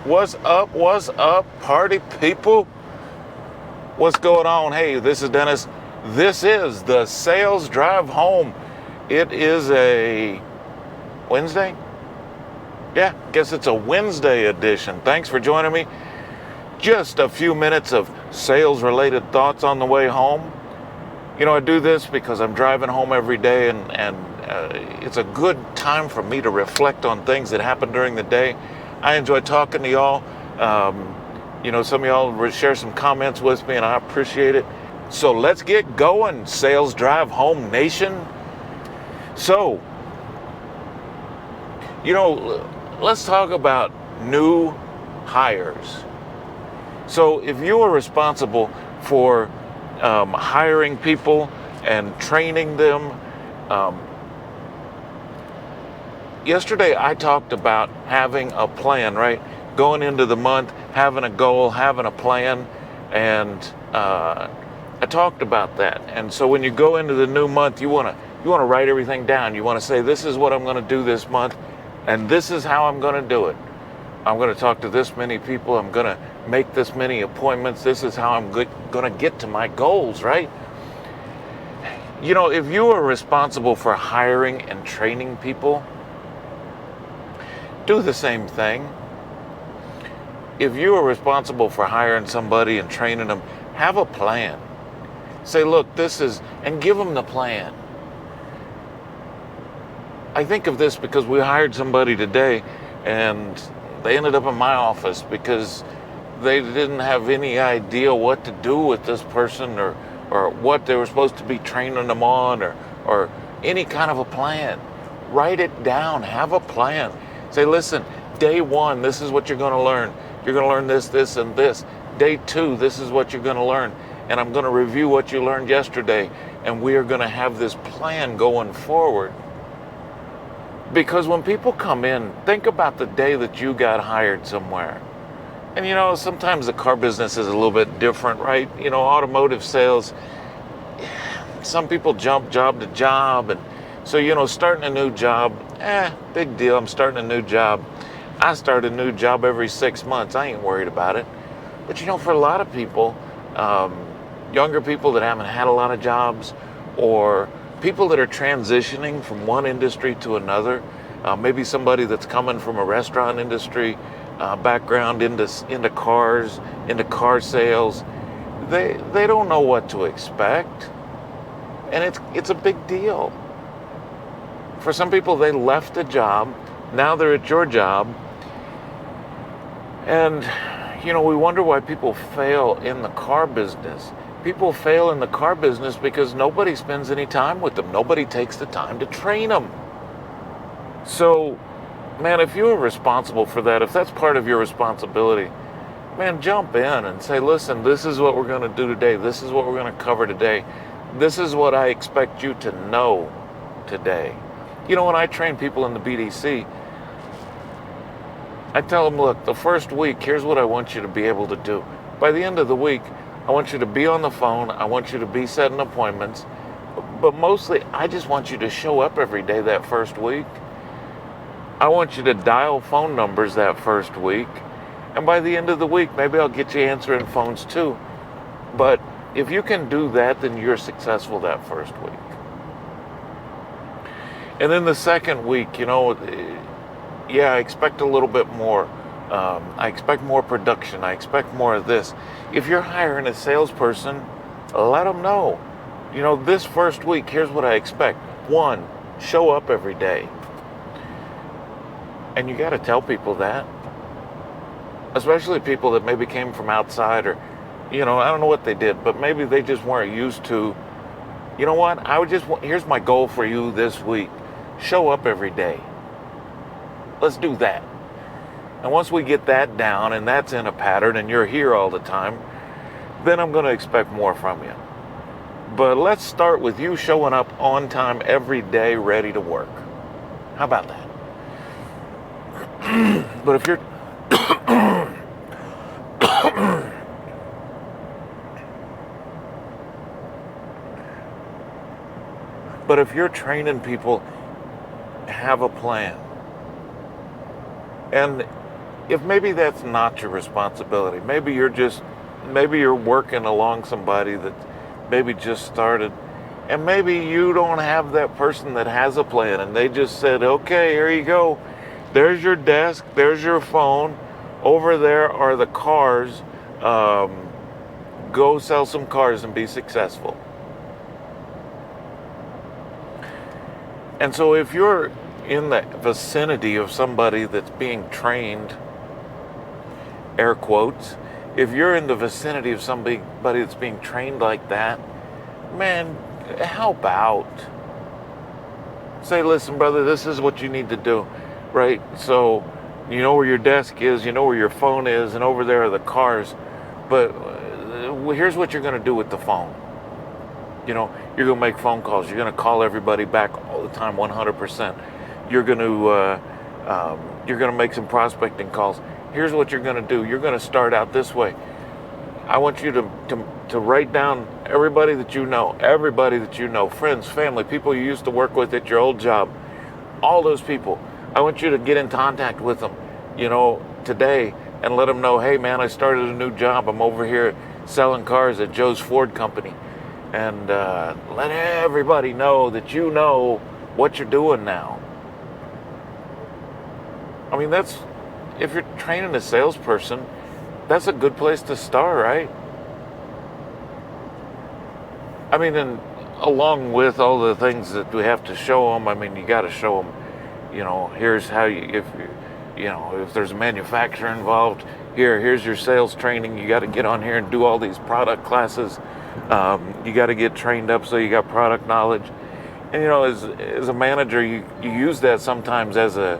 What's up, party people? What's going on? Hey, this is Dennis. This is the Sales Drive Home. It is a Wednesday? Yeah, guess it's a Wednesday edition. Thanks for joining me. Just a few minutes of sales-related thoughts on the way home. You know, I do this because I'm driving home every day, and it's a good time for me to reflect on things that happened during the day. I enjoy talking to y'all. You know, some of y'all share some comments with me, and I appreciate it. So let's get going, Sales Drive Home Nation. So, you know, let's talk about new hires. So if you are responsible for hiring people and training them, yesterday I talked about having a plan, right? Going into the month, having a goal, having a plan, and I talked about that. And so when you go into the new month, you want to write everything down. You want to say, this is what I'm going to do this month, and this is how I'm going to do it. I'm going to talk to this many people. I'm going to make this many appointments. This is how I'm going to get to my goals, right? You know, if you are responsible for hiring and training people, do the same thing. If you are responsible for hiring somebody and training them, have a plan. Say, look, this is, and give them the plan. I think of this because we hired somebody today, and they ended up in my office because they didn't have any idea what to do with this person or what they were supposed to be training them on or any kind of a plan. Write it down. Have a plan. Say, listen, day one, this is what you're going to learn. You're going to learn this, this, and this. Day two, this is what you're going to learn. And I'm going to review what you learned yesterday. And we are going to have this plan going forward. Because when people come in, think about the day that you got hired somewhere. And you know, sometimes the car business is a little bit different, right? You know, automotive sales, some people jump job to job. And so, you know, starting a new job, big deal. I'm starting a new job. I start a new job every 6 months. I ain't worried about it. But you know, for a lot of people, younger people that haven't had a lot of jobs, or people that are transitioning from one industry to another, maybe somebody that's coming from a restaurant industry background into cars, into car sales, they don't know what to expect, and it's a big deal. For some people, they left a job, now they're at your job, and you know, we wonder why people fail in the car business. People fail in the car business because nobody spends any time with them. Nobody takes the time to train them. So, man, if you're responsible for that, if that's part of your responsibility, man, jump in and say, listen, this is what we're going to do today. This is what we're going to cover today. This is what I expect you to know today. You know, when I train people in the BDC, I tell them, look, the first week, here's what I want you to be able to do. By the end of the week, I want you to be on the phone. I want you to be setting appointments. But mostly, I just want you to show up every day that first week. I want you to dial phone numbers that first week. And by the end of the week, maybe I'll get you answering phones too. But if you can do that, then you're successful that first week. And then the second week, you know, yeah, I expect a little bit more. I expect more production. I expect more of this. If you're hiring a salesperson, let them know. You know, this first week, here's what I expect. 1, show up every day. And you got to tell people that. Especially people that maybe came from outside, or, you know, I don't know what they did, but maybe they just weren't used to, you know what, here's my goal for you this week. Show up every day. Let's do that. And once we get that down and that's in a pattern and you're here all the time, then I'm going to expect more from you. But let's start with you showing up on time every day, ready to work. How about that? But if you're but if you're training people, have a plan. And if maybe that's not your responsibility, maybe you're working along somebody that maybe just started, and maybe you don't have that person that has a plan, and they just said, okay, here you go. There's your desk, there's your phone, over there are the cars. Go sell some cars and be successful. And so if you're in the vicinity of somebody that's being trained, air quotes, if you're in the vicinity of somebody that's being trained like that, man, help out. Say, listen, brother, this is what you need to do, right? So you know where your desk is, you know where your phone is, and over there are the cars. But here's what you're going to do with the phone. You know, you're going to make phone calls. You're going to call everybody back all the time, 100%. You're going to make some prospecting calls. Here's what you're going to do. You're going to start out this way. I want you to write down everybody that you know, friends, family, people you used to work with at your old job, all those people. I want you to get in contact with them, you know, today, and let them know, hey, man, I started a new job. I'm over here selling cars at Joe's Ford Company. And let everybody know that you know what you're doing now. I mean, if you're training a salesperson, that's a good place to start, right? I mean, and along with all the things that we have to show them, I mean, you got to show them, you know, here's how if there's a manufacturer involved, here's your sales training. You got to get on here and do all these product classes. You got to get trained up so you got product knowledge. And, you know, as a manager, you use that sometimes as a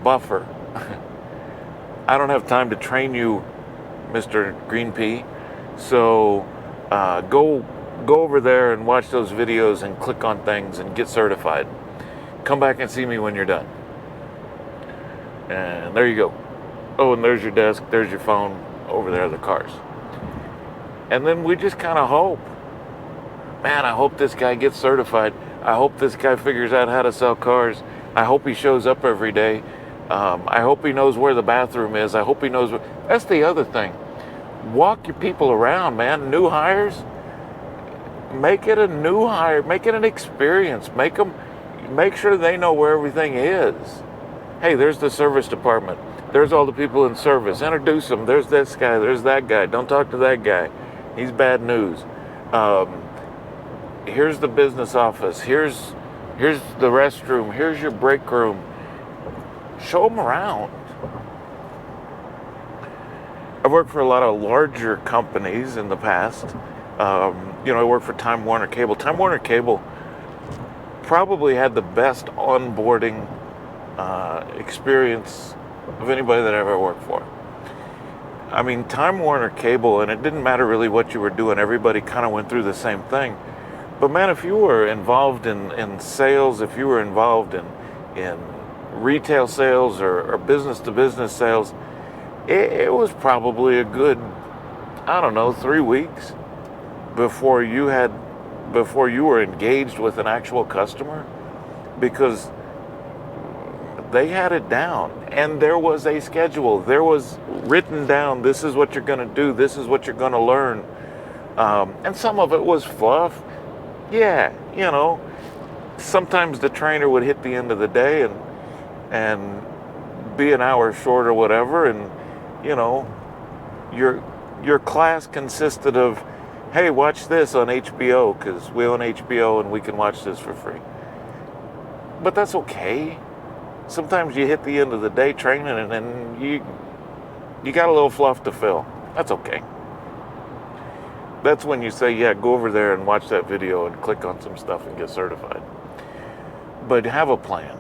buffer. I don't have time to train you, Mr. Green Pea. So go over there and watch those videos and click on things and get certified. Come back and see me when you're done. And there you go. Oh, and there's your desk, there's your phone, over there are the cars. And then we just kind of hope. Man, I hope this guy gets certified. I hope this guy figures out how to sell cars. I hope he shows up every day. I hope he knows where the bathroom is. I hope he knows where... That's the other thing. Walk your people around, man. New hires, make it a new hire. Make it an experience. Make sure they know where everything is. Hey, there's the service department. There's all the people in service. Introduce them. There's this guy. There's that guy. Don't talk to that guy. He's bad news. Here's the business office. Here's the restroom. Here's your break room. Show them around. I've worked for a lot of larger companies in the past. I worked for Time Warner Cable. Time Warner Cable probably had the best onboarding experience of anybody that I ever worked for. I mean, Time Warner Cable, and it didn't matter really what you were doing, everybody kind of went through the same thing. But man, if you were involved in sales, if you were involved in retail sales or business-to-business sales, it was probably a good, 3 weeks before you were engaged with an actual customer, because they had it down, and there was a schedule. There was written down, this is what you're going to do, this is what you're going to learn. And some of it was fluff. Yeah, sometimes the trainer would hit the end of the day and be an hour short or whatever, and your class consisted of, hey, watch this on HBO because we own HBO and we can watch this for free. But that's okay. Sometimes you hit the end of the day training and then you got a little fluff to fill. That's okay. That's when you say, yeah, go over there and watch that video and click on some stuff and get certified. But have a plan.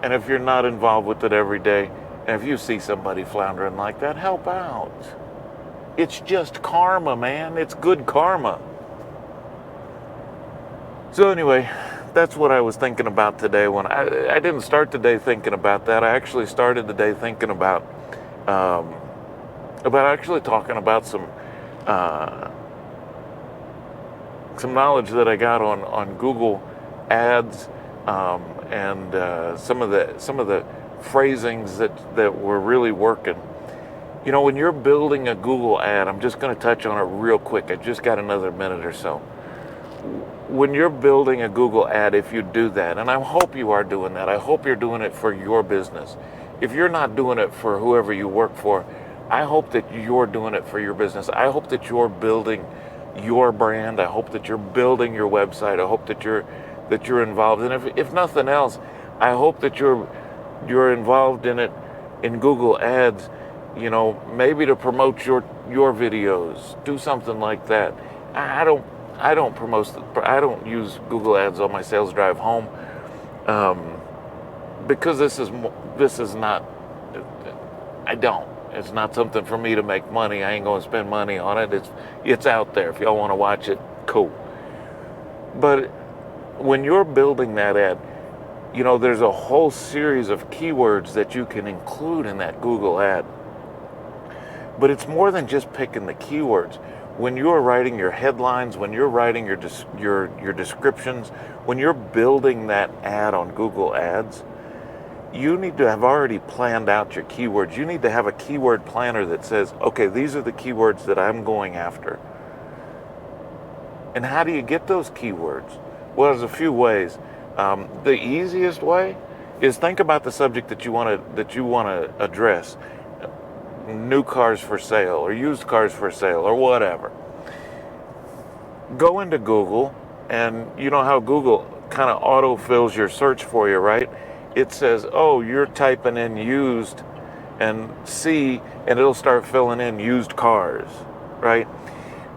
And if you're not involved with it every day, and if you see somebody floundering like that, help out. It's just karma, man. It's good karma. So anyway, that's what I was thinking about today. When I didn't start the day thinking about that. I actually started the day thinking about actually talking about some knowledge that I got on Google Ads and some of the phrasings that were really working. You know, when you're building a Google ad, I'm just going to touch on it real quick. I just got another minute or so. When you're building a Google ad, if you do that, and I hope you are doing that, I hope you're doing it for your business. If you're not doing it for whoever you work for, I hope that you're doing it for your business. I hope that you're building your brand. I hope that you're building your website. I hope that you're involved. And if nothing else, I hope that you're involved in it in Google Ads, you know, maybe to promote your videos. Do something like that. I don't I don't use Google Ads on my sales drive home, because this is not. I don't. It's not something for me to make money. I ain't going to spend money on it. It's out there. If y'all want to watch it, cool. But when you're building that ad, you know, there's a whole series of keywords that you can include in that Google ad. But it's more than just picking the keywords. When you're writing your headlines, when you're writing your descriptions, when you're building that ad on Google Ads, you need to have already planned out your keywords. You need to have a keyword planner that says, okay, these are the keywords that I'm going after. And how do you get those keywords? Well, there's a few ways. The easiest way is think about the subject that you want to address. New cars for sale or used cars for sale or whatever. Go into Google, and you know how Google kind of auto-fills your search for you, right? It says, oh, you're typing in used and and it'll start filling in used cars, right?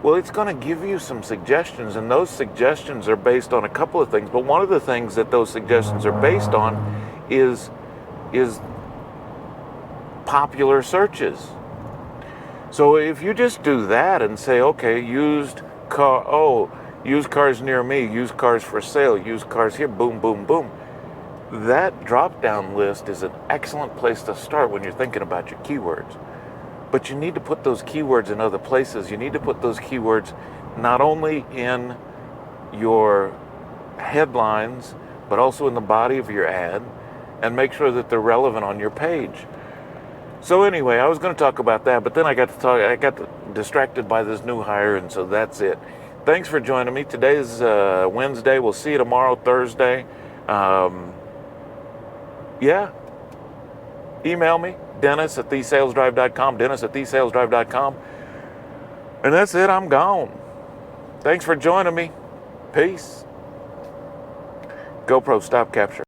Well, it's going to give you some suggestions, and those suggestions are based on a couple of things. But one of the things that those suggestions are based on is popular searches. So if you just do that and say, okay, used cars near me, used cars for sale, used cars here, boom, boom, boom. That drop-down list is an excellent place to start when you're thinking about your keywords. But you need to put those keywords in other places. You need to put those keywords not only in your headlines, but also in the body of your ad, and make sure that they're relevant on your page. So anyway, I was going to talk about that, but then I got distracted by this new hire, and so that's it. Thanks for joining me. Today's Wednesday. We'll see you tomorrow, Thursday. Yeah. Email me, Dennis@thesalesdrive.com, Dennis@thesalesdrive.com. And that's it. I'm gone. Thanks for joining me. Peace. GoPro, stop capture.